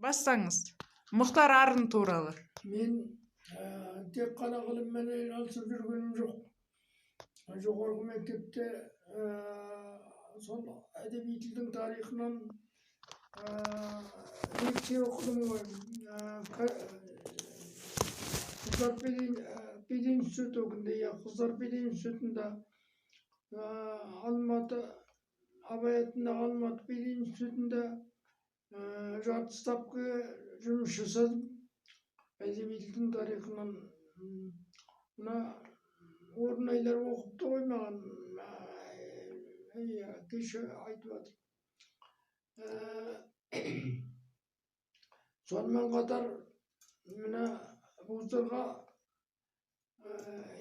Бастаңыз. Мұхтар Арын туралы. Мен тек қана ғылыммен айналысып жүргенім жоқ. Жоғарғы мектепте сол әдеби тілдің тарихынан лекция оқыдым ғой. Қыздар пединституты өкінде, қыздар пединститутында Алматы, Абай атындағы Алматы пединститутында жарты ставка жұмыс жасадым. Әдеби тілдің тарихынан мына орынайлар оқыпты ғой маған, кеше айтып жатыр. Сонымен қатар мына вуздарға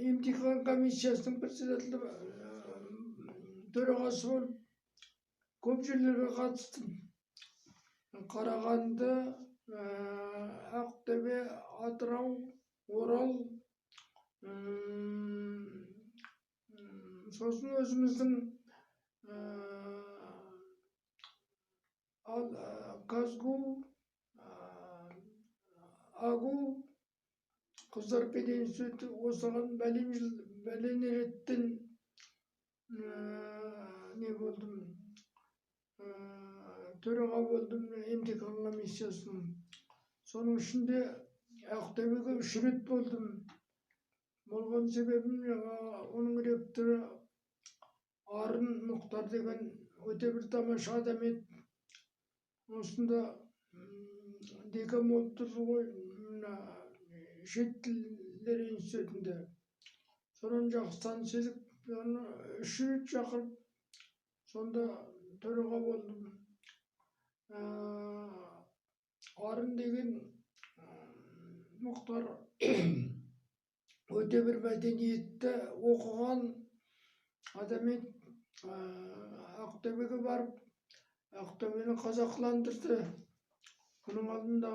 емтихан комиссиясының председателі төрағасы болып көп жерлерге қатыстым. Қарағанды, Ақтөбе, Атырау, Орал, сосын өзіміздің Казгу, Агу, қыздар пединституты осыған бәлен реттен не болдым, төраға болдым емтихан комиссиясының. Соның ішінде Ақтөбеге 3 рет болдым. Болған себебім оның ректоры Арын Мұхтар деген өте бір тамаша адам еді. Осында декан болып тұрды ғой, шет тілдер институтында. Содан жақсы таныс едік. 3 рет шақырып, сонда төраға болдым. Арын деген Мұхтар өте бір мәдениетті оқыған адам еді. Ақтөбеге барып, Ақтөбені қазақландырды. Бұның алдында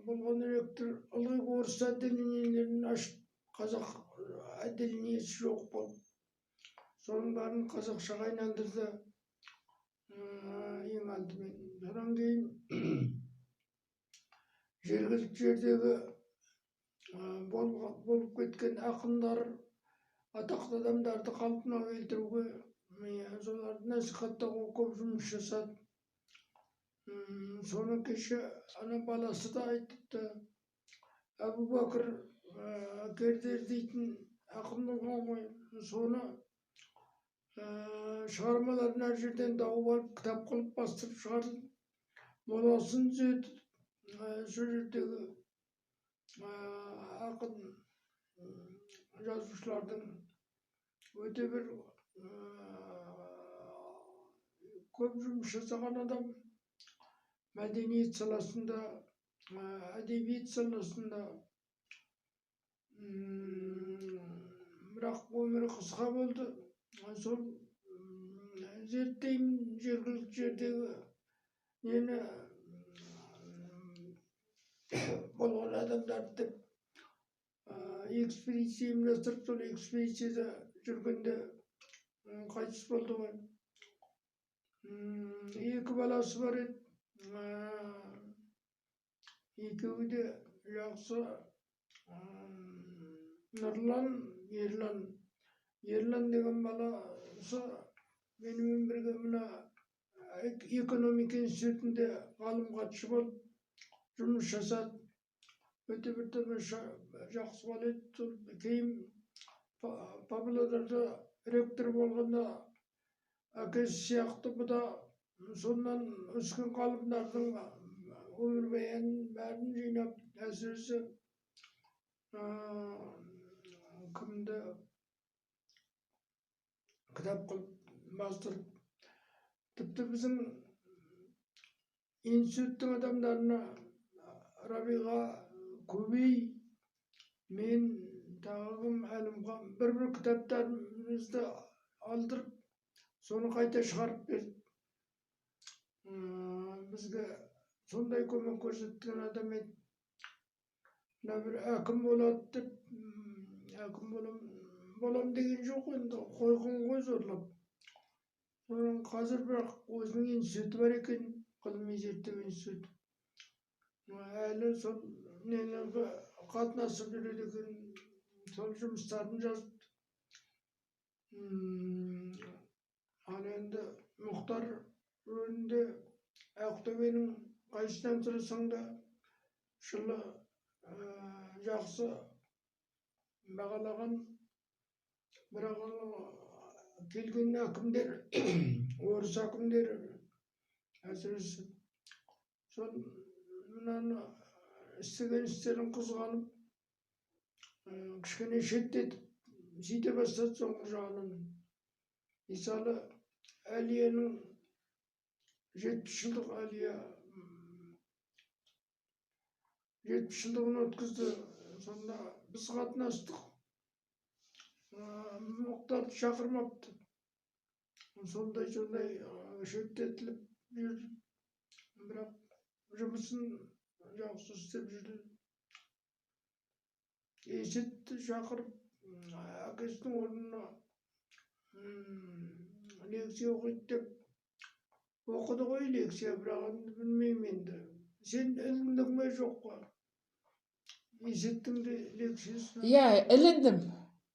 болған ректор ылғи орыс отделениелерін ашып, қазақ отделениесі жоқ болып, соның бәрін қазақшаға айналдырды ең алдымен. Содан кейін жергілікті жердегі болып кеткен ақындар, атақты адамдарды қалпына келтіруге, соларды насихаттауға көп жұмыс жасады. Соны кеше ана баласы да айтыпты. Әбубәкір Кердер дейтін ақын болған ғой. Соны шығармаларын әр жерден тауып алып, кітап қылып бастырып шығарды. Моласын түзетіп, сол жердегі ақын жазушылардың өте бір көп жұмыс жасаған адам. Мәдениет саласында, әдебиет саласында. Бірақ өмірі қысқа болды. Сол зерттеймін жергілікті жердегі нені болған адамдарды деп экспедиция ұйымдастырып, сол экспедицияда жүргенде қайтыс болды ғой. 2 баласы бар еді. Екеуі де жақсы. Нұрлан, Ерлан. Ерлан деген баласы менімен бірге мына экономика институтында ғалым хатшы болып жұмыс жасады. Өте бір тамаша жақсы бала еді. Кейін Павлодарда ректор болғанда әкесі сияқты бұ да сонdan өскен ғалымдардың өмірбаянын бәрін жинап, әсіресе кімді кітап қылып бастырып, тіпті біздің институттың адамдарына Рабиға, Көбей, мен, тағым, Әлімхан бір кітаптарымызды алдырып, соны қайта шығарып берді. Бізге сондай көмек көрсеткен адам еді. Мына бір әкім болады деп, әкім болам деген жоқ енді, қойған ғой зорлап. Содан қазір бірақ өзінің институты бар екен, ғылыми зерттеу институты. әлі сол нелерге қатынасып жүреді екен, сол жұмыстарын жазып. Ал енді Мұхтар рөлінде Ақтөбенің қайсынан сұрасаң да жылы жақсы бағалаған, бірақ келген әкімдер, орыс әкімдері әсіресе сол мынаны істеген істерін қызғанып, кішкене шеттетіп жете бастады соңғы жағынан. Мысалы, Әлияның 70 жылдық Әлия 70 жылдығын өткізді. Сонда біз қатынастық. Мұхтарды шақырмапты. Сондай шеттетіліп жүрді. Бірақ жұмысын жақсы істеп жүрді. Есетті шақырып, әкесінің орнына лекция оқиды деп оқыды ғой лекция, бірақ білмеймін енді. Сен іліндің бе жоқ па? Есеттің де лекциясына. Иә, іліндім.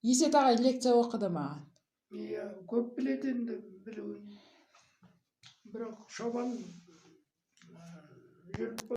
Есет ағай лекция оқыды маған. Иә, көп біледі енді білуін. Бірақ шабан жүріп